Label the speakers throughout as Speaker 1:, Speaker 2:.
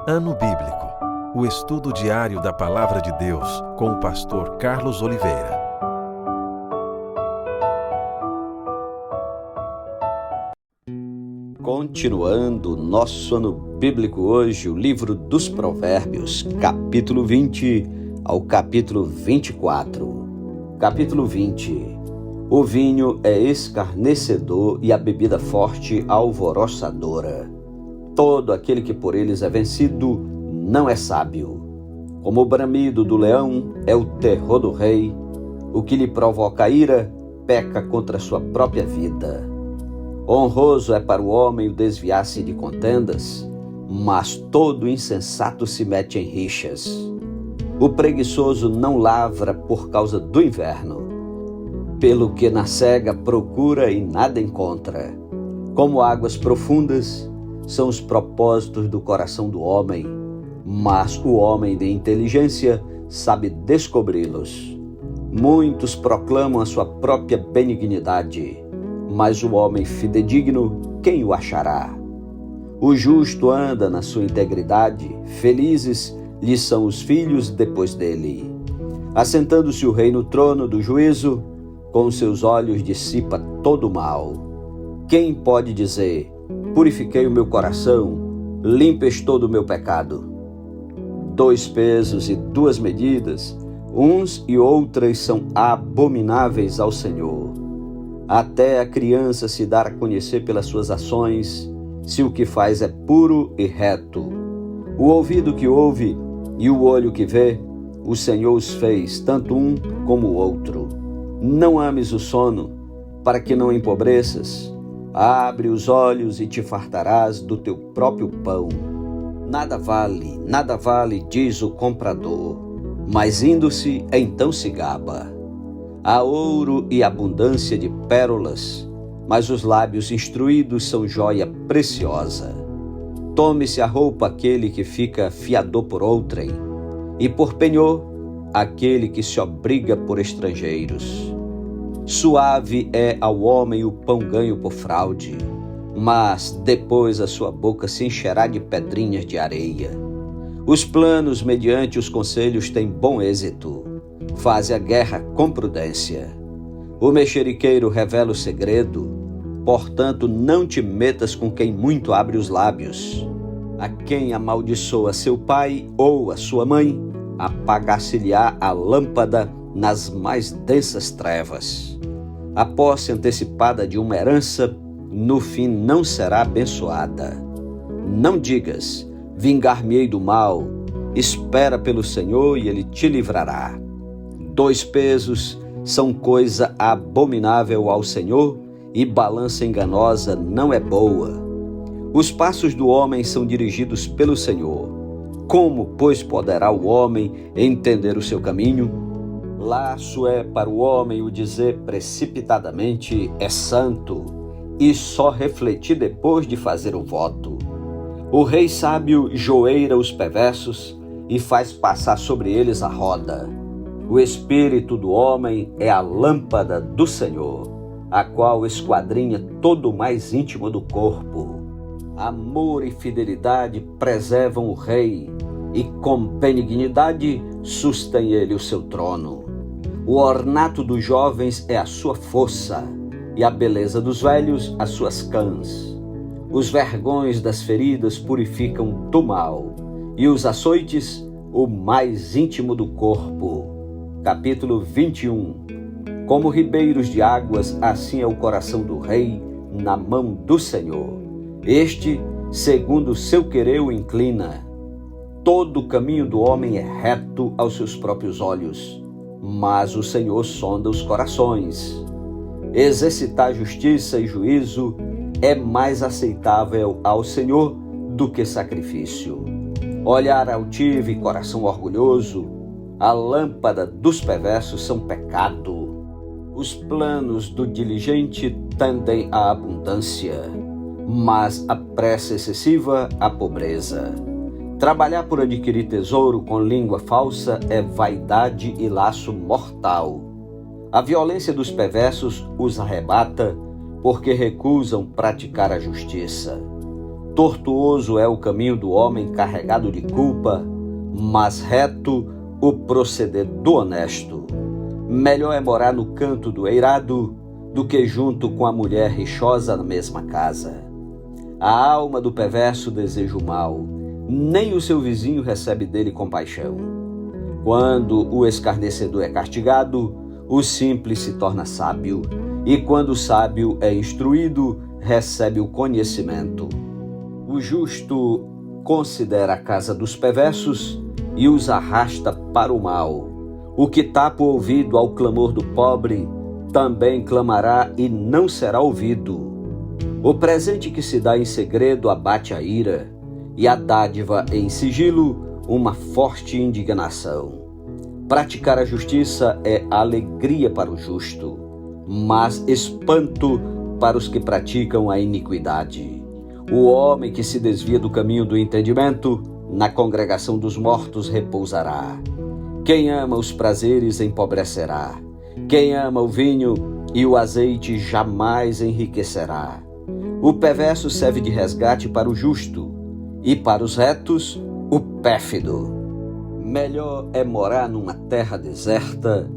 Speaker 1: Ano Bíblico, o estudo diário da Palavra de Deus com o pastor Carlos Oliveira.
Speaker 2: Continuando nosso ano bíblico hoje, o livro dos Provérbios, capítulo 20 ao capítulo 24. Capítulo 20. O vinho é escarnecedor e a bebida forte alvoroçadora. Todo aquele que por eles é vencido não é sábio. Como o bramido do leão é o terror do rei, o que lhe provoca ira peca contra sua própria vida. Honroso é para o homem o desviar-se de contendas, mas todo insensato se mete em rixas. O preguiçoso não lavra por causa do inverno, pelo que na cega procura e nada encontra. Como águas profundas são os propósitos do coração do homem, mas o homem de inteligência sabe descobri-los. Muitos proclamam a sua própria benignidade, mas o homem fidedigno, quem o achará? O justo anda na sua integridade, felizes lhe são os filhos depois dele. Assentando-se o rei no trono do juízo, com seus olhos dissipa todo o mal. Quem pode dizer: purifiquei o meu coração, limpes todo o meu pecado? 2 pesos e 2 medidas, uns e outras são abomináveis ao Senhor. Até a criança se dar a conhecer pelas suas ações, se o que faz é puro e reto. O ouvido que ouve e o olho que vê, o Senhor os fez, tanto um como o outro. Não ames o sono, para que não empobreças. Abre os olhos e te fartarás do teu próprio pão. Nada vale, diz o comprador, mas indo-se, então se gaba. Há ouro e abundância de pérolas, mas os lábios instruídos são joia preciosa. Tome-se a roupa aquele que fica fiador por outrem, e por penhor aquele que se obriga por estrangeiros. Suave é ao homem o pão ganho por fraude, mas depois a sua boca se encherá de pedrinhas de areia. Os planos mediante os conselhos têm bom êxito, faze a guerra com prudência. O mexeriqueiro revela o segredo, portanto não te metas com quem muito abre os lábios. A quem amaldiçoa seu pai ou a sua mãe, apagar-se-lhe-á a lâmpada nas mais densas trevas. A posse antecipada de uma herança, no fim não será abençoada. Não digas: vingar-me-ei do mal, espera pelo Senhor e Ele te livrará. 2 pesos são coisa abominável ao Senhor, e balança enganosa não é boa. Os passos do homem são dirigidos pelo Senhor. Como, pois, poderá o homem entender o seu caminho? Laço é para o homem o dizer precipitadamente é santo, e só refletir depois de fazer o voto. O rei sábio joeira os perversos e faz passar sobre eles a roda. O espírito do homem é a lâmpada do Senhor, a qual esquadrinha todo o mais íntimo do corpo. Amor e fidelidade preservam o rei, e com benignidade sustém ele o seu trono. O ornato dos jovens é a sua força, e a beleza dos velhos as suas cãs. Os vergões das feridas purificam do mal, e os açoites o mais íntimo do corpo. Capítulo 21. Como ribeiros de águas, assim é o coração do rei na mão do Senhor. Este, segundo o seu querer, o inclina. Todo o caminho do homem é reto aos seus próprios olhos, mas o Senhor sonda os corações. Exercitar justiça e juízo é mais aceitável ao Senhor do que sacrifício. Olhar altivo e coração orgulhoso, a lâmpada dos perversos são pecado. Os planos do diligente tendem à abundância, mas a pressa excessiva à pobreza. Trabalhar por adquirir tesouro com língua falsa é vaidade e laço mortal. A violência dos perversos os arrebata, porque recusam praticar a justiça. Tortuoso é o caminho do homem carregado de culpa, mas reto o proceder do honesto. Melhor é morar no canto do eirado do que junto com a mulher rixosa na mesma casa. A alma do perverso deseja o mal, nem o seu vizinho recebe dele compaixão. Quando o escarnecedor é castigado, o simples se torna sábio, e quando o sábio é instruído, recebe o conhecimento. O justo considera a casa dos perversos e os arrasta para o mal. O que tapa o ouvido ao clamor do pobre, também clamará e não será ouvido. O presente que se dá em segredo abate a ira, e a dádiva em sigilo uma forte indignação. Praticar a justiça é alegria para o justo, mas espanto para os que praticam a iniquidade. O homem que se desvia do caminho do entendimento, na congregação dos mortos repousará. Quem ama os prazeres empobrecerá. Quem ama o vinho e o azeite jamais enriquecerá. O perverso serve de resgate para o justo, e para os retos, o pérfido. Melhor é morar numa terra deserta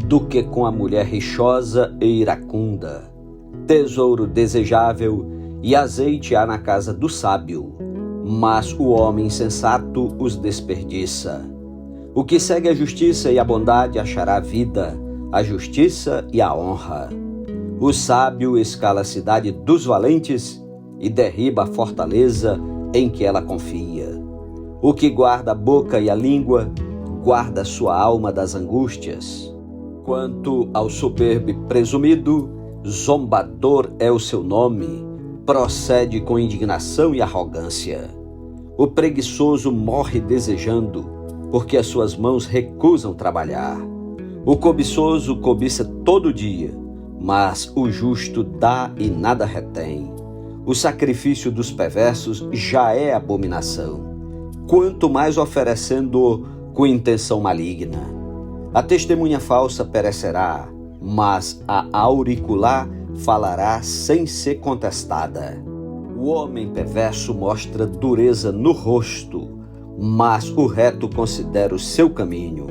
Speaker 2: do que com a mulher rixosa e iracunda. Tesouro desejável e azeite há na casa do sábio, mas o homem insensato os desperdiça. O que segue a justiça e a bondade achará a vida, a justiça e a honra. O sábio escala a cidade dos valentes e derriba a fortaleza em que ela confia. O que guarda a boca e a língua, guarda sua alma das angústias. Quanto ao soberbo e presumido, zombador é o seu nome, procede com indignação e arrogância. O preguiçoso morre desejando, porque as suas mãos recusam trabalhar. O cobiçoso cobiça todo dia, mas o justo dá e nada retém. O sacrifício dos perversos já é abominação, quanto mais oferecendo com intenção maligna. A testemunha falsa perecerá, mas a auricular falará sem ser contestada. O homem perverso mostra dureza no rosto, mas o reto considera o seu caminho.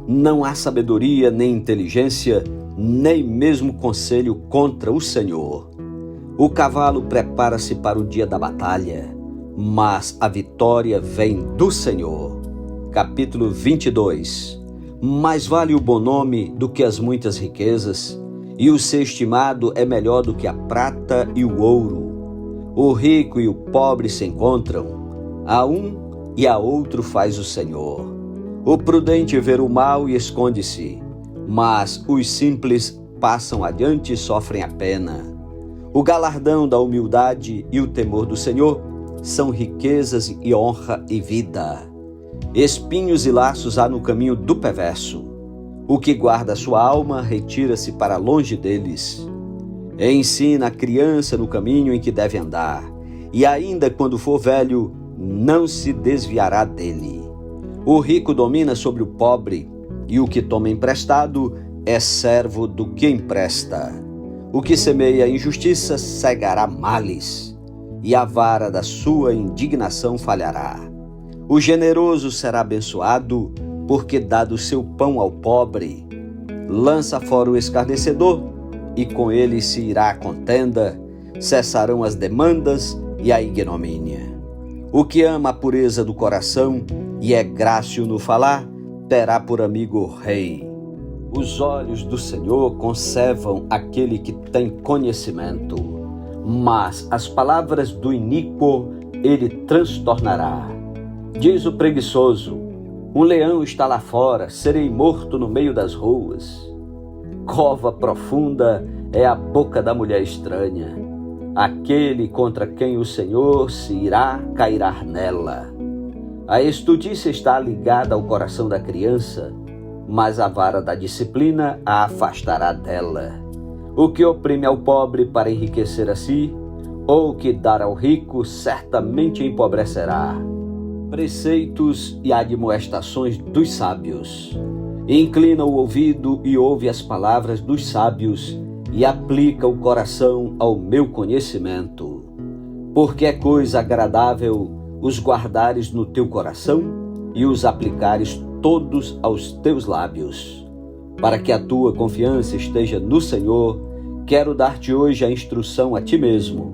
Speaker 2: Não há sabedoria nem inteligência, nem mesmo conselho contra o Senhor. O cavalo prepara-se para o dia da batalha, mas a vitória vem do Senhor. Capítulo 22. Mais vale o bom nome do que as muitas riquezas, e o ser estimado é melhor do que a prata e o ouro. O rico e o pobre se encontram, a um e a outro faz o Senhor. O prudente vê o mal e esconde-se, mas os simples passam adiante e sofrem a pena. O galardão da humildade e o temor do Senhor são riquezas e honra e vida. Espinhos e laços há no caminho do perverso. O que guarda sua alma retira-se para longe deles. Ensina a criança no caminho em que deve andar, e ainda quando for velho, não se desviará dele. O rico domina sobre o pobre, e o que toma emprestado é servo do que empresta. O que semeia injustiça cegará males, e a vara da sua indignação falhará. O generoso será abençoado, porque dá do seu pão ao pobre. Lança fora o escarnecedor, e com ele se irá a contenda, cessarão as demandas e a ignomínia. O que ama a pureza do coração e é grácil no falar, terá por amigo o rei. Os olhos do Senhor conservam aquele que tem conhecimento, mas as palavras do iníquo ele transtornará. Diz o preguiçoso: um leão está lá fora, serei morto no meio das ruas. Cova profunda é a boca da mulher estranha. Aquele contra quem o Senhor se irá, cairá nela. A estudice está ligada ao coração da criança, mas a vara da disciplina a afastará dela. O que oprime ao pobre para enriquecer a si, ou o que dar ao rico, certamente empobrecerá. Preceitos e admoestações dos sábios. Inclina o ouvido e ouve as palavras dos sábios, e aplica o coração ao meu conhecimento. Porque é coisa agradável os guardares no teu coração e os aplicares todos aos teus lábios. Para que a tua confiança esteja no Senhor, quero dar-te hoje a instrução a ti mesmo.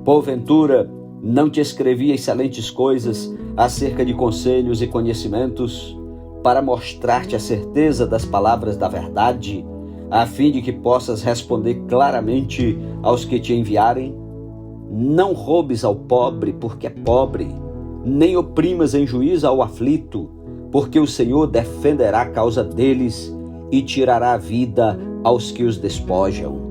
Speaker 2: Porventura, não te escrevi excelentes coisas acerca de conselhos e conhecimentos, para mostrar-te a certeza das palavras da verdade, a fim de que possas responder claramente aos que te enviarem? Não roubes ao pobre, porque é pobre, nem oprimas em juízo ao aflito, porque o Senhor defenderá a causa deles e tirará a vida aos que os despojam.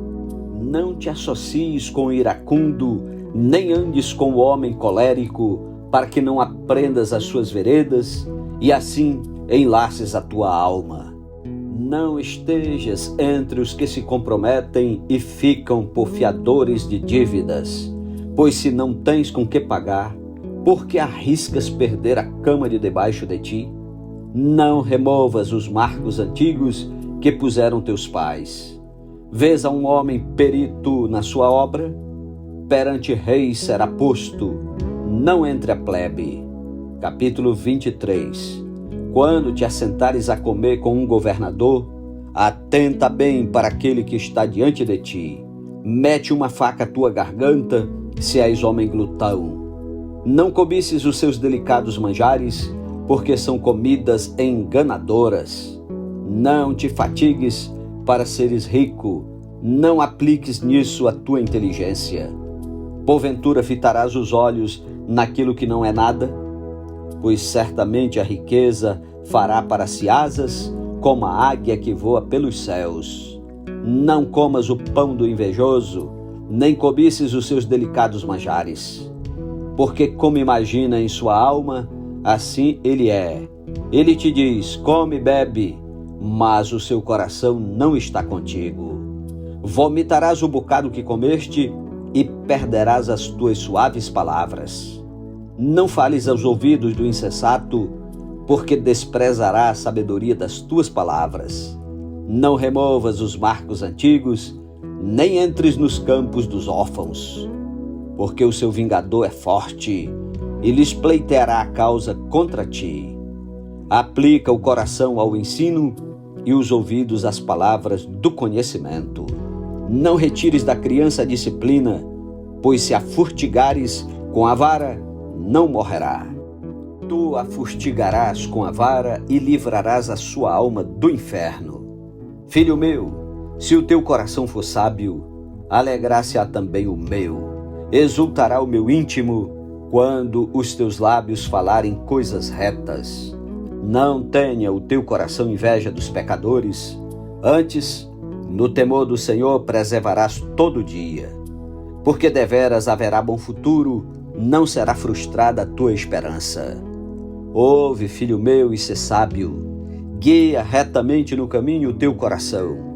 Speaker 2: Não te associes com o iracundo, nem andes com o homem colérico, para que não aprendas as suas veredas e assim enlaces a tua alma. Não estejas entre os que se comprometem e ficam por fiadores de dívidas, pois se não tens com que pagar, por que arriscas perder a cama de debaixo de ti? Não removas os marcos antigos que puseram teus pais. Vês a um homem perito na sua obra? Perante reis será posto, não entre a plebe. Capítulo 23. Quando te assentares a comer com um governador, atenta bem para aquele que está diante de ti. Mete uma faca à tua garganta, se és homem glutão. Não cobices os seus delicados manjares, porque são comidas enganadoras. Não te fatigues para seres rico, não apliques nisso a tua inteligência. Porventura fitarás os olhos naquilo que não é nada? Pois certamente a riqueza fará para si asas, como a águia que voa pelos céus. Não comas o pão do invejoso, nem cobices os seus delicados manjares. Porque como imagina em sua alma, assim ele é. Ele te diz, come e bebe, mas o seu coração não está contigo. Vomitarás o bocado que comeste e perderás as tuas suaves palavras. Não fales aos ouvidos do insensato, porque desprezará a sabedoria das tuas palavras. Não removas os marcos antigos, nem entres nos campos dos órfãos, porque o seu vingador é forte e lhes pleiteará a causa contra ti. Aplica o coração ao ensino e os ouvidos às palavras do conhecimento. Não retires da criança a disciplina, pois se a furtigares com a vara, não morrerá. Tu a fustigarás com a vara e livrarás a sua alma do inferno. Filho meu, se o teu coração for sábio, alegrar-se-á também o meu. Exultará o meu íntimo quando os teus lábios falarem coisas retas. Não tenha o teu coração inveja dos pecadores, antes, no temor do Senhor preservarás todo dia. Porque deveras haverá bom futuro, não será frustrada a tua esperança. Ouve, filho meu, e sê sábio. Guia retamente no caminho o teu coração.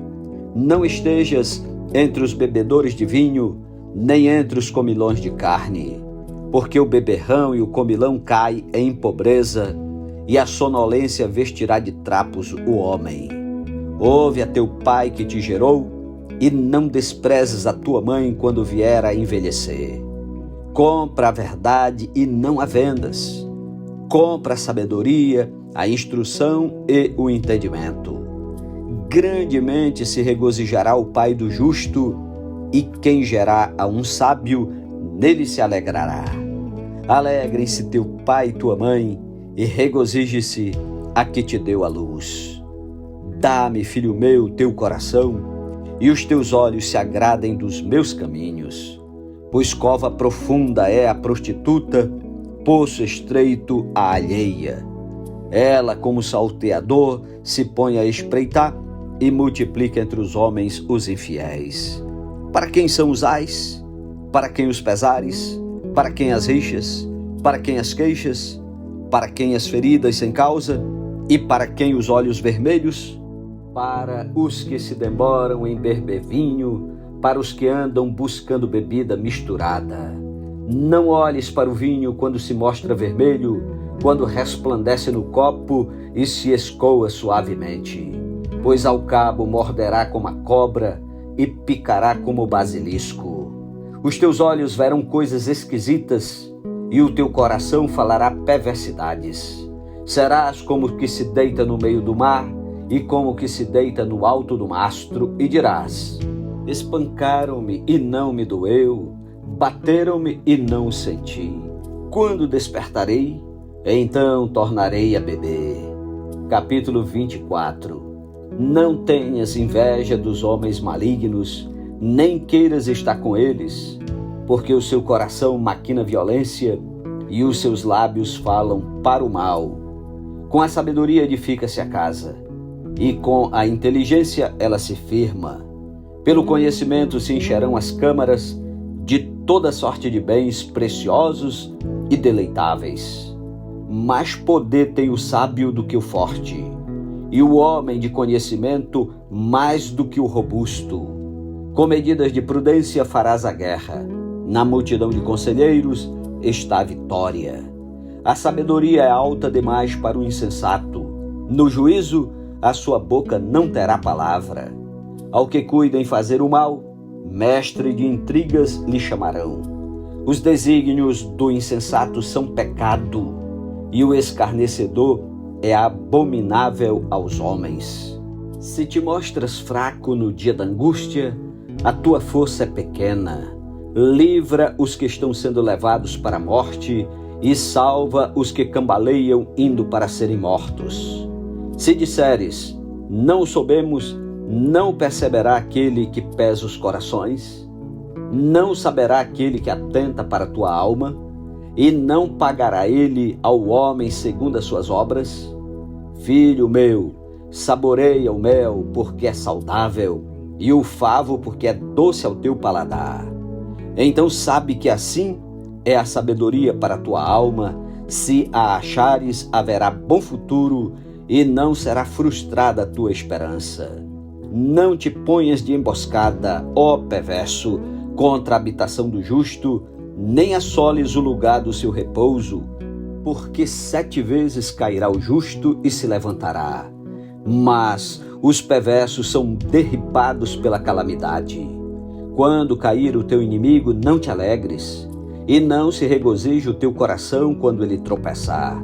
Speaker 2: Não estejas entre os bebedores de vinho, nem entre os comilões de carne, porque o beberrão e o comilão caem em pobreza, e a sonolência vestirá de trapos o homem. Ouve a teu pai que te gerou, e não desprezes a tua mãe quando vier a envelhecer. Compra a verdade e não a vendas. Compra a sabedoria, a instrução e o entendimento. Grandemente se regozijará o pai do justo, e quem gerar a um sábio, nele se alegrará. Alegrem-se teu pai e tua mãe, e regozije-se a que te deu a luz. Dá-me, filho meu, teu coração, e os teus olhos se agradem dos meus caminhos. Pois cova profunda é a prostituta, poço estreito a alheia. Ela, como salteador, se põe a espreitar e multiplica entre os homens os infiéis. Para quem são os ais? Para quem os pesares? Para quem as rixas? Para quem as queixas? Para quem as feridas sem causa? E para quem os olhos vermelhos? Para os que se demoram em beber vinho, para os que andam buscando bebida misturada. Não olhes para o vinho quando se mostra vermelho, quando resplandece no copo e se escoa suavemente, pois ao cabo morderá como a cobra e picará como o basilisco. Os teus olhos verão coisas esquisitas e o teu coração falará perversidades. Serás como o que se deita no meio do mar e como o que se deita no alto do mastro, e dirás: espancaram-me e não me doeu, bateram-me e não o senti. Quando despertarei, então tornarei a beber. Capítulo 24. Não tenhas inveja dos homens malignos, nem queiras estar com eles, porque o seu coração maquina violência e os seus lábios falam para o mal. Com a sabedoria edifica-se a casa, e com a inteligência ela se firma. Pelo conhecimento se encherão as câmaras de toda sorte de bens preciosos e deleitáveis. Mais poder tem o sábio do que o forte, e o homem de conhecimento mais do que o robusto. Com medidas de prudência farás a guerra. Na multidão de conselheiros está a vitória. A sabedoria é alta demais para o insensato. No juízo, a sua boca não terá palavra. Ao que cuida em fazer o mal, mestre de intrigas lhe chamarão. Os desígnios do insensato são pecado, e o escarnecedor é abominável aos homens. Se te mostras fraco no dia da angústia, a tua força é pequena. Livra os que estão sendo levados para a morte e salva os que cambaleiam indo para serem mortos. Se disseres, não o soubemos, não perceberá aquele que pesa os corações? Não saberá aquele que atenta para a tua alma? E não pagará ele ao homem segundo as suas obras? Filho meu, saboreia o mel porque é saudável, e o favo porque é doce ao teu paladar. Então sabe que assim é a sabedoria para a tua alma. Se a achares, haverá bom futuro e não será frustrada a tua esperança. Não te ponhas de emboscada, ó perverso, contra a habitação do justo, nem assoles o lugar do seu repouso, porque 7 vezes cairá o justo e se levantará, mas os perversos são derribados pela calamidade. Quando cair o teu inimigo, não te alegres, e não se regozije o teu coração quando ele tropeçar,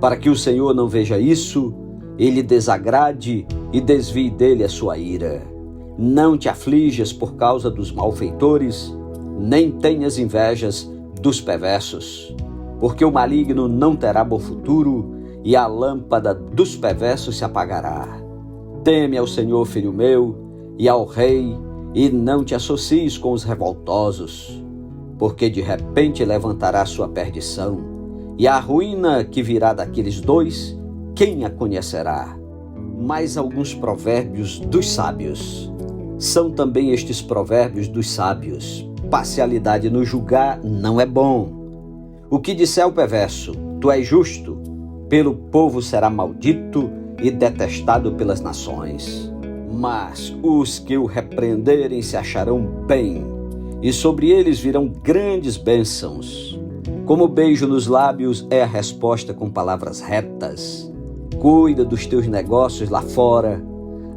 Speaker 2: para que o Senhor não veja isso, ele desagrade e desvie dele a sua ira. Não te aflijas por causa dos malfeitores, nem tenhas invejas dos perversos, porque o maligno não terá bom futuro e a lâmpada dos perversos se apagará. Teme ao Senhor, filho meu, e ao rei, e não te associes com os revoltosos, porque de repente levantará sua perdição, e a ruína que virá daqueles dois, quem a conhecerá? Mais alguns provérbios dos sábios. São também estes provérbios dos sábios: parcialidade no julgar não é bom. O que disser o perverso, tu és justo, pelo povo será maldito e detestado pelas nações. Mas os que o repreenderem se acharão bem, e sobre eles virão grandes bênçãos. Como beijo nos lábios é a resposta com palavras retas. Cuida dos teus negócios lá fora,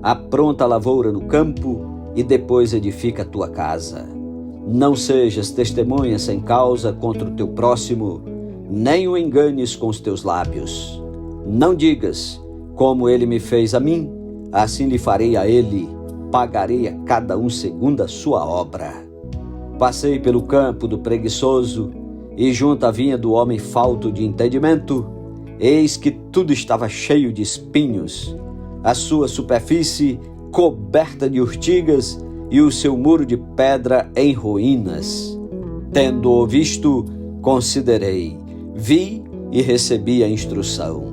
Speaker 2: apronta a lavoura no campo e depois edifica a tua casa. Não sejas testemunha sem causa contra o teu próximo, nem o enganes com os teus lábios. Não digas, como ele me fez a mim, assim lhe farei a ele, pagarei a cada um segundo a sua obra. Passei pelo campo do preguiçoso e junto à vinha do homem falto de entendimento, eis que tudo estava cheio de espinhos, a sua superfície coberta de urtigas e o seu muro de pedra em ruínas. Tendo-o visto, considerei, vi e recebi a instrução.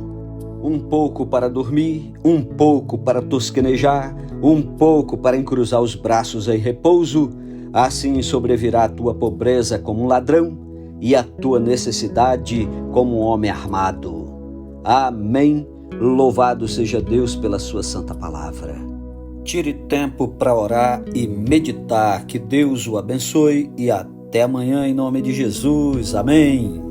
Speaker 2: Um pouco para dormir, um pouco para tosquenejar, um pouco para encruzar os braços em repouso, assim sobrevirá a tua pobreza como um ladrão e a tua necessidade como um homem armado. Amém. Louvado seja Deus pela sua santa palavra. Tire tempo para orar e meditar. Que Deus o abençoe e até amanhã em nome de Jesus. Amém.